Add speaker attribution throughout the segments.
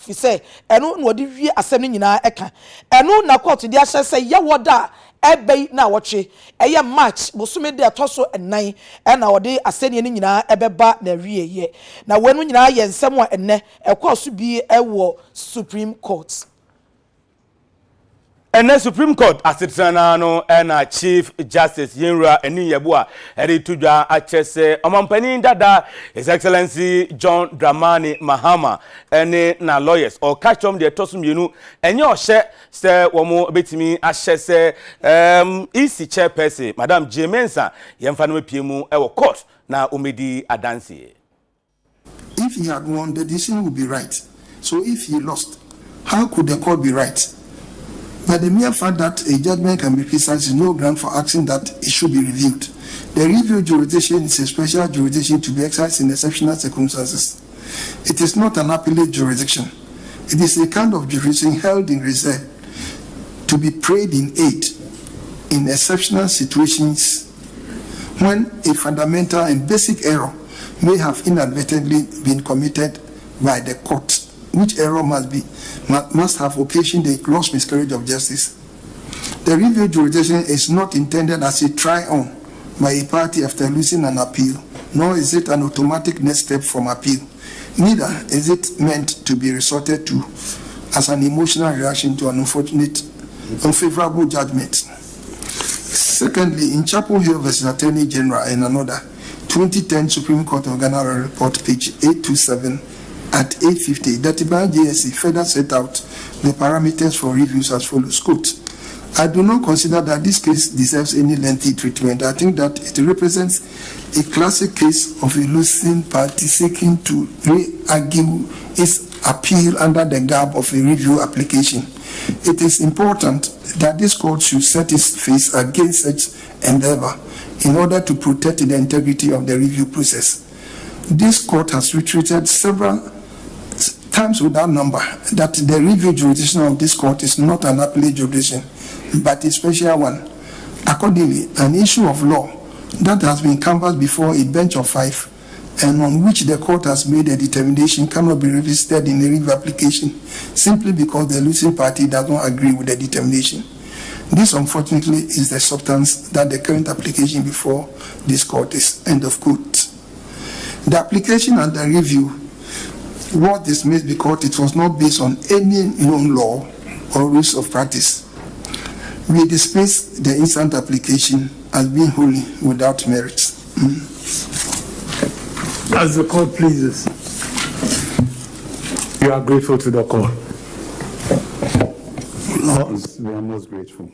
Speaker 1: fi say eno no de wie asem nyina eka eno na court de ahye say ye woda ebe na woche eye match bosume de atoso enan na wode asenie ni nyina ebeba na wie ye na wenu nyina ye nsem a enne ekoso bi ewo Supreme Court.
Speaker 2: And the Supreme Court asitrana and Chief Justice Yinra and Yeboah headed to the Achese Omampani Dada His Excellency John Dramani Mahama and na lawyers or catch them the tosum you and your share say womo betimi Achese EC chairperson Madam J Mensa Yemfanu Piemu ewo court na umedi adansi.
Speaker 3: If he had won, the decision would be right. So if he lost, how could the court be right? But the mere fact that a judgment can be criticized is no ground for asking that it should be reviewed. The review jurisdiction is a special jurisdiction to be exercised in exceptional circumstances. It is not an appellate jurisdiction. It is a kind of jurisdiction held in reserve to be prayed in aid in exceptional situations when a fundamental and basic error may have inadvertently been committed by the court, which error must have occasioned a gross miscarriage of justice. The review jurisdiction is not intended as a try-on by a party after losing an appeal, nor is it an automatic next step from appeal. Neither is it meant to be resorted to as an emotional reaction to an unfortunate, unfavorable judgment. Secondly, in Chapel Hill versus Attorney General and another 2010 Supreme Court of Ghana report, page 827, at 850, that Agyei further set out the parameters for reviews as follows. Quote, I do not consider that this case deserves any lengthy treatment. I think that it represents a classic case of a losing party seeking to re-argue its appeal under the garb of a review application. It is important that this court should set its face against such endeavor in order to protect the integrity of the review process. This court has retreated several times without number that the review jurisdiction of this court is not an appellate jurisdiction, but a special one. Accordingly, an issue of law that has been canvassed before a bench of 5 and on which the court has made a determination cannot be revisited in a review application simply because the losing party does not agree with the determination. This, unfortunately, is the substance that the current application before this court is. End of quote. The application and the review was dismissed because it was not based on any known law or rules of practice. We dismiss the instant application as being wholly without merit.
Speaker 4: As the court pleases. We are grateful to the court. We are most grateful.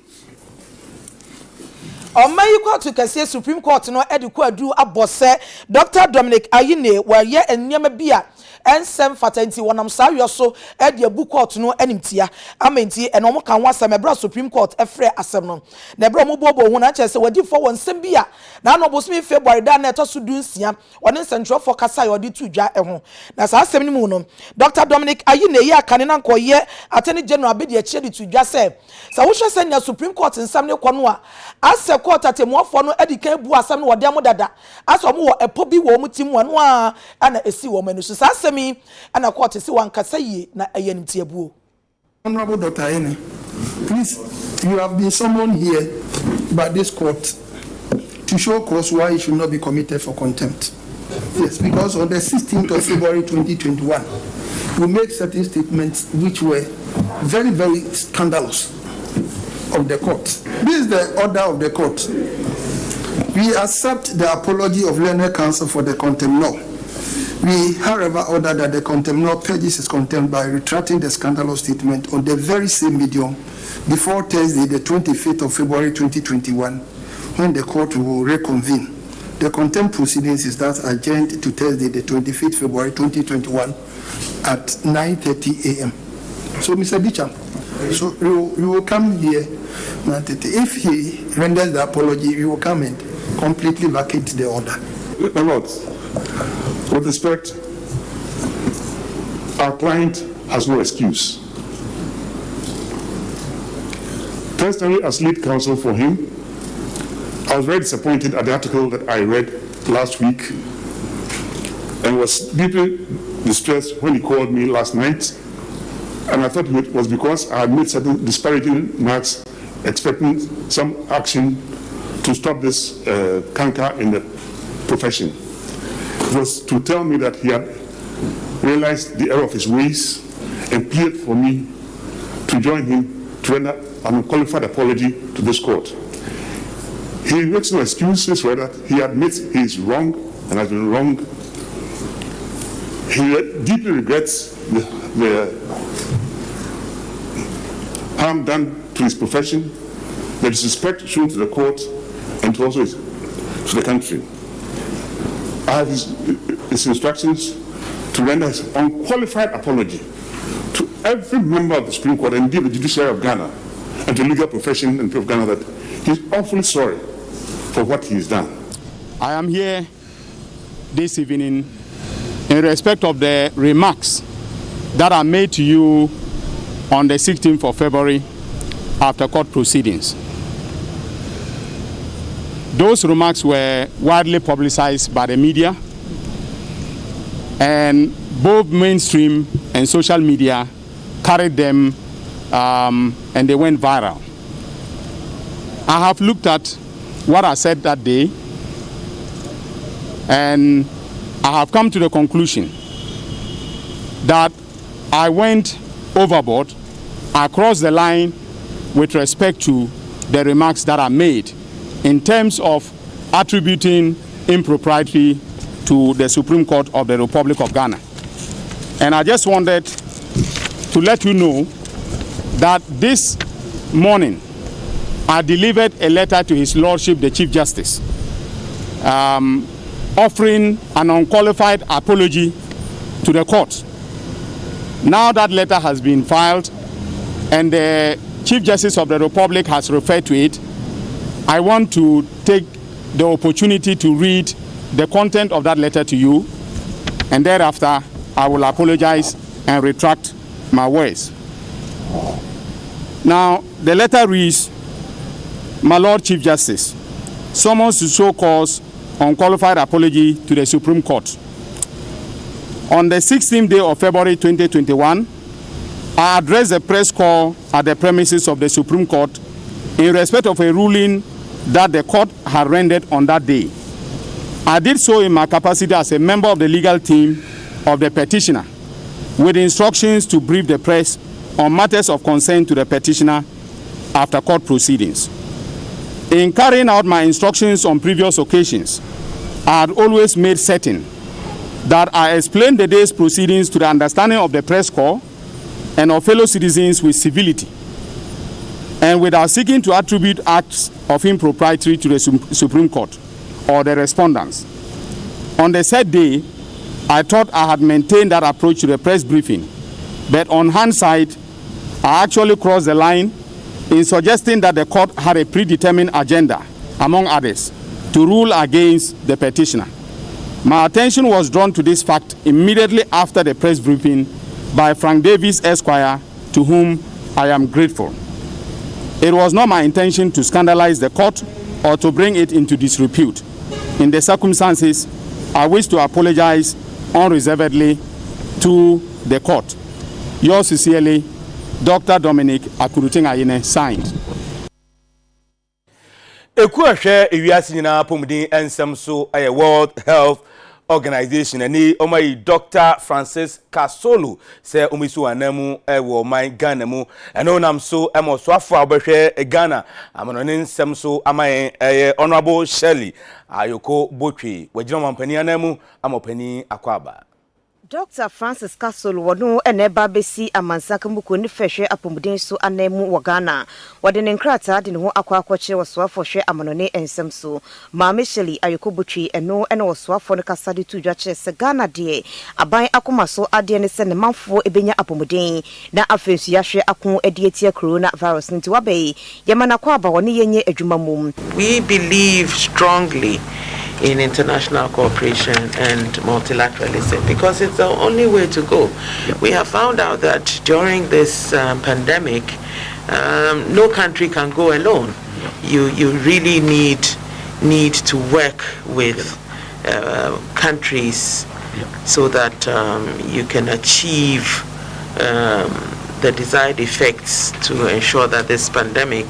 Speaker 1: Omayi court to kase Supreme Court no ediku adu abose Dr. Dominic Agyei wa ye enyema bia ensem fatanti wonam sayo so edi abu court no animtia amenti eno mo kan wasam ebra Supreme Court efre asem no na ebra mo bobo hu na chese wadi fo wonsem bia na no bosmi February da na etoso dunsia woni central for kasa yodi tudwa eho na sa asem ni mu no Dr. Dominic Agyei ya kane na nkoye Attorney General abedi achi di tudwa se sa wo hwe senya Supreme Court nsam ne kono a ase court atemuafo no edika bu asam no wode amodada aso mo wo epo bi wo mutimu anu a ana esi wo manu so sa asemi ana court si wankasa yi na eyanimti abuo.
Speaker 3: Honorable Dr. Agyei, please, you have been summoned here by this court to show cause why you should not be committed for contempt. Yes, because on the 16th of February 2021, we made certain statements which were very, very scandalous of the court. This is the order of the court. We accept the apology of learned counsel for the contempt law. We, however, order that the contempt law purges its contempt by retracting the scandalous statement on the very same medium before Thursday, the 25th of February 2021, when the court will reconvene. The contempt proceedings is thus adjourned to Thursday, the 25th February 2021 at 9:30 a.m. So, Mr. Bicham, so you will come here. If he renders the apology, you will come and completely vacate the order.
Speaker 5: My Lord, with respect, our client has no excuse. Personally, as lead counsel for him, I was very disappointed at the article that I read last week and was deeply distressed when he called me last night And I thought it was because I had made certain disparaging remarks expecting some action to stop this canker in the profession. It was to tell me that he had realized the error of his ways and pleaded for me to join him to render an unqualified apology to this court. He makes no excuses for that. He admits he is wrong and has been wrong. He deeply regrets the harm done to his profession, the disrespect shown to the court and to also to the country. I have his instructions to render his unqualified apology to every member of the Supreme Court and indeed the judiciary of Ghana and to the legal profession and people of Ghana that he's awfully sorry for what he's done.
Speaker 6: I am here this evening in respect of the remarks that are made to you on the 16th of February after court proceedings. Those remarks were widely publicized by the media, and both mainstream and social media carried them and they went viral. I have looked at what I said that day, and I have come to the conclusion that I went overboard, across the line with respect to the remarks that are made in terms of attributing impropriety to the Supreme Court of the Republic of Ghana. And I just wanted to let you know that this morning I delivered a letter to His Lordship, the Chief Justice, offering an unqualified apology to the court. Now that letter has been filed and the Chief Justice of the Republic has referred to it, I want to take the opportunity to read the content of that letter to you, and thereafter I will apologize and retract my words. Now, the letter reads, My Lord Chief Justice, summons to show cause unqualified apology to the Supreme Court. On the 16th day of February 2021, I addressed a press call at the premises of the Supreme Court in respect of a ruling that the court had rendered on that day. I did so in my capacity as a member of the legal team of the petitioner, with instructions to brief the press on matters of concern to the petitioner after court proceedings. In carrying out my instructions on previous occasions, I had always made certain that I explained the day's proceedings to the understanding of the press corps and of fellow citizens with civility, and without seeking to attribute acts of impropriety to the Supreme Court or the respondents. On the said day, I thought I had maintained that approach to the press briefing, but on hindsight, I actually crossed the line in suggesting that the court had a predetermined agenda, among others, to rule against the petitioner. My attention was drawn to this fact immediately after the press briefing by Frank Davis, Esquire, to whom I am grateful. It was not my intention to scandalize the court or to bring it into disrepute. In the circumstances, I wish to apologize unreservedly to the court. Yours sincerely, Dr. Dominic Akuruting-Ayine, signed.
Speaker 2: Ekuahwe ewiase nyina pomudin ensem so aye World Health Organization ani omai Dr. Francis Kasolo se omisu anamu ewo man Ghana mu eno nam so emoso afo abehwe Ghana amonone nsem so amaye Honorable Shirley Ayoko Botwe wajina mampani anamu amopani akwaba.
Speaker 7: Dr. Francis Castle wonu eneba besi amansaka mbuko ni fehwe apomuden so anemu wa Ghana wade ne nkrata de ne ho akwaakwache wosoafo hwe amanone ensem so Maame Shirley Ayoko Botwe eno ene wosoafo ne kasade tudwa che se Ghana de aban akoma so ade ne se ne manfo ebenya apomuden na afensu ya hwe akon adietie corona virus nti wabe yemana kwa aba woni yenye adwuma mum.
Speaker 8: We believe strongly in international cooperation and multilateralism because it's the only way to go. We have found out that during this pandemic, no country can go alone. You really need to work with countries so that you can achieve the desired effects to ensure that this pandemic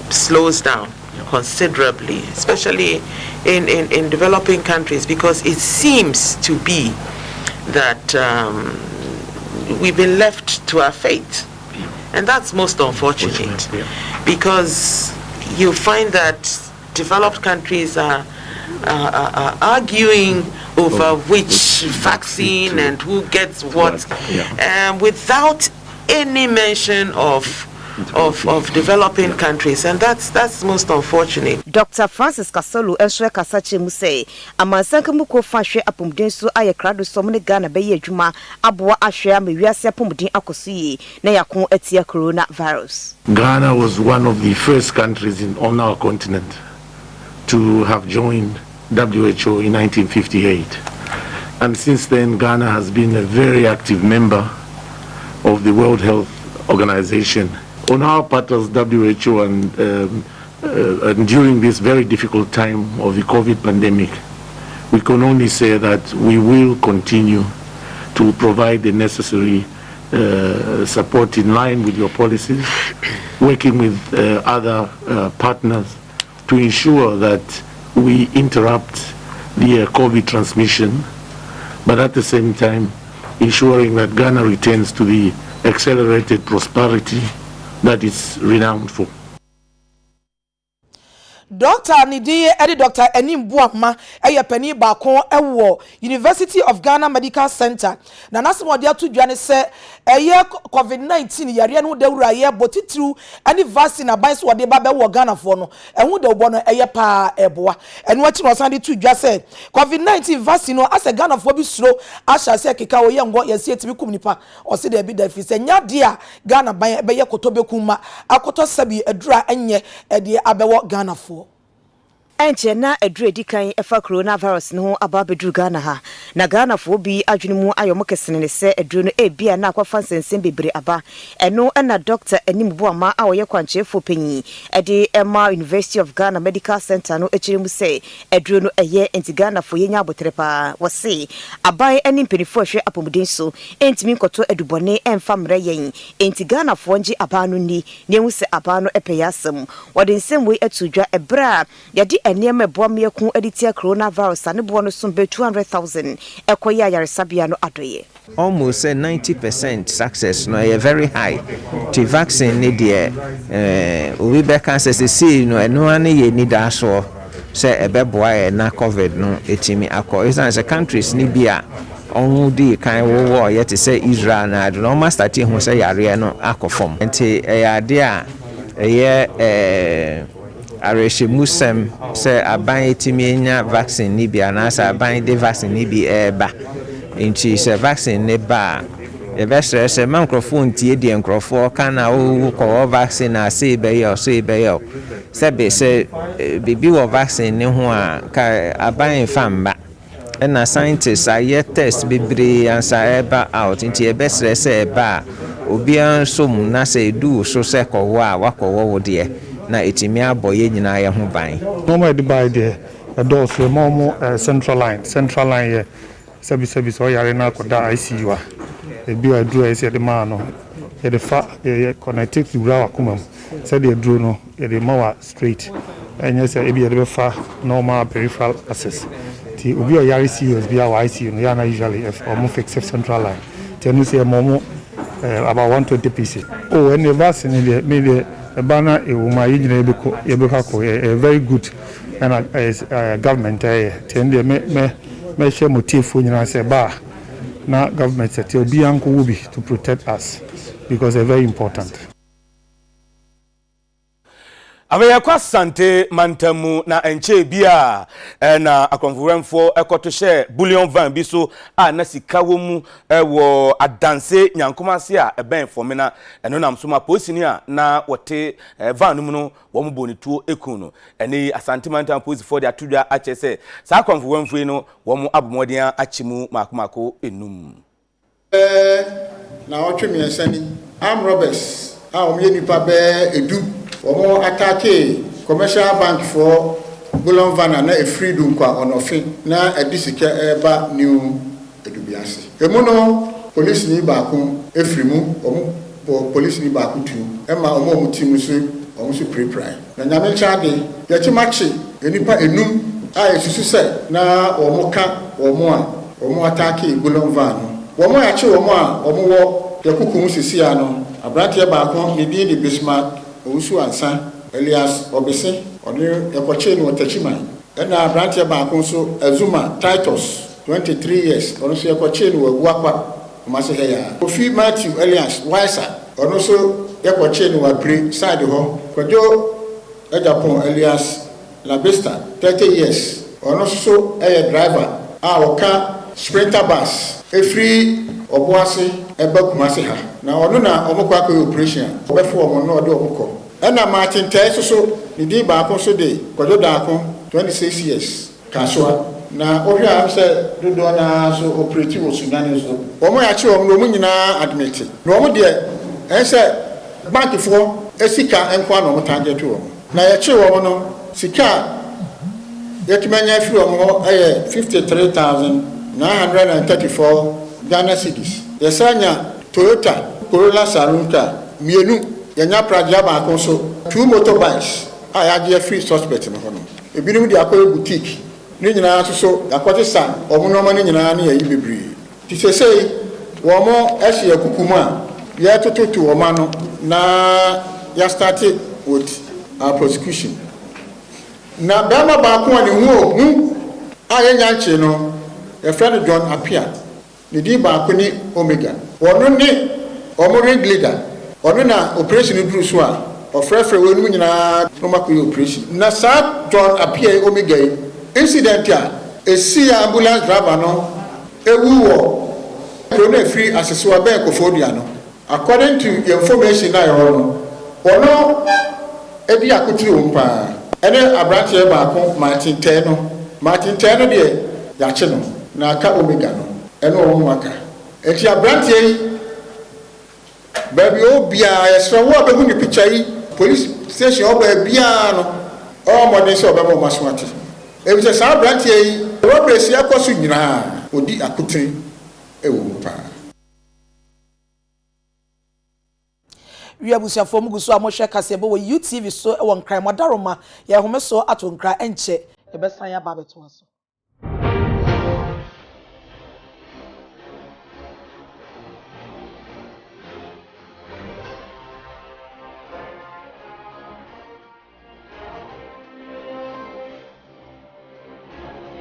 Speaker 8: slows down considerably, especially in developing countries, because it seems to be that we've been left to our fate. And that's most unfortunate, because you find that developed countries are arguing over which vaccine and who gets what, without any mention of developing countries, and that's most unfortunate.
Speaker 7: Dr. Francis Kasolu enso kasache mu say amansanka mu ko fa hwe apomden so aye krado som ne Ghana be ye adwuma aboa ahwe amawiase apomden akoso yi na yakon atia coronavirus.
Speaker 9: Ghana was one of the first countries on our continent to have joined WHO in 1958, and since then Ghana has been a very active member of the World Health Organization. On our part as WHO and during this very difficult time of the COVID pandemic, we can only say that we will continue to provide the necessary support in line with your policies, working with other partners to ensure that we interrupt the COVID transmission, but at the same time ensuring that Ghana returns to the accelerated prosperity that is renowned for.
Speaker 1: Dr. Nidi Eddie Dr. Enim Buama Penny Bako Ewo University of Ghana Medical Center. Na nasimo dia tu dwane se COVID-19 yare no de wura ye botitu ani vaccine aban so de ba be wo Ghana fo no ehu de obo no pa eboa enu achi no san de tu dwa se COVID-19 vaccine no ase Ghana fo bi suro asha se keka wo ye ngo ye se etimi kum nipa o se de bi da fi se nya de a Ghana ban be ye kotobekum ma akoto sabi adura enye de abewo Ghana fo.
Speaker 7: Enche na edre dikan efa coronavirus no ababedru Ghana ha na Ghana fo bi adwene mu ayomo kesene ne se edru no ebia na akwafa nsensem bebre aba eno na Dr. Enim Buama a oye kwanchefo panyi ede Emma University of Ghana Medical Center no echire mu se edru no eye enti Ghana fo yenya abotrepa wose abai eni mpenifo hwe apomuden so entimi nkoto edubone emfa mra yen enti Ghana fo nji aba no ni nehu se aba no epeyasem wode nsem we etudwa ebra yadi enema boamye ku editia coronavirus ane bo no sumbe 200,000 ekoya yaresabia no adoye.
Speaker 10: Almost 90% success no a very high to vaccine ni de we be cancer see no eno ane ye ni da so say ebeboa na covid no etimi akọ is as a countries ni bia on di kan wo ye te say Israel na do no start hu say yare no akọfom enti ade a areshe musem se aban etimi enya vaccine ni bia na sa aban de vaccine ni bi eba inchi se vaccine ne ba e be se microphone tie de enkrofo kana o ko vaccine na se be yo se be se bibi wo vaccine ne ho a ka aban famba na scientists aye test bebre ansa eba out inchi e be se eba obi anso mu na se du so se ko wa wakọ de na etimi aboye nyina ye ho ban
Speaker 4: normal divide there adults the more central line ye sabi so yare na koda ICU a ebi adru ese de ma no ye de fa ye connect to rawa kumam said the adru no ye de mawa straight enye se ebi ye de fa normal peripheral access ti obi o yare serious bi a ICU no ya na usually if almost fix central line tenu se momo about 120 pieces oh and the vaccine the Bana Uma Yeboah a very good and government tend me share motive when I say bar now government said will be uncle will be to protect us because they're very important.
Speaker 2: Abeya kwa sante mantamu na enche bia na akonfurenfo ekoto share bullion van bi so a na sika wo mu wo adanse nyankomase a eben fomena eno nam so ma posini a na wote van mu no wo mu bonituo ekun no eni asante mantam posi for the atudwa achese sa akonfurenfo no wo mu abomodin achimu makomako enum
Speaker 11: na otwemi ensani am robbers a o me nipa be edu omo attack commercial bank for bullion van na a freedom kwa onofin na edisika eba new edubiase emu no police ni baako efirimu police ni baako tu ema omo team so omo so prepare na nyame chade ya ti machi enipa enum a esusu se na omo ka omo atake Bulon Van omo ya chi omo a omo wo yakukum sisi ano abrante baako ni di de Bismarck owusu ansa Elias Obese oni ekoche ni watachiman na abrante baako so Azuma Titus 23 years ono so ekoche ni waguakwa omase heya Kofi Matthew Elias Waisa ono so ekoche ni wapre side ho Kojo Ejapon Elias Labesta 30 years ono so driver a woka sprinter bus free obuase eba kumase ha na ono na omokwa ko operation obefo omo no de omokọ na Martin Teso so ni di baako so de Kojo Daako 26 years kaswa na ohwa am se dodo na so operative Sudan so omo ya chi omo no nyina admit no omo de ense bank fo esika enkwa no target omo na ya chi omo no sika yetimanya fi omo 53,934 Ghana cedis yesanya Toyota Corolla Sarunka mienu yanya praja baako so 2 motorbikes Agyei free suspect no hono ebinim de akọ boutique ni nyina so akote sa omo no mani nyina na yayi bebre ti sesei wo mo ehye akukumu a ye tototo wo ma no na ya started with our prosecution na bema baako ani hu ayenya nche no e friend John Apia ni di baako ni Omega wono ni omo ring leader ono na operation duru so a ofrefre wonu nyina no makoy operation na sa John Apia Omega incident a esi ambulance driver no ewu wo no free accessory bank Ofori no according to information na yo no ebi akotiri umpa ene abrante baako Martin Teno de ya che no na aka Omega no ene o nwaka enti abrante yi baby obia yesra wo abehu ni picture yi police station oba bia no o modern se obema maswati ebi se sa abrante yi robbery si akoso nyina odi akotiri ewo pa
Speaker 1: wiabusiafo muguso amohwe kasebo wo UTV so won kran modaroma ye home so ato nkra enche ebesan ya ba beto so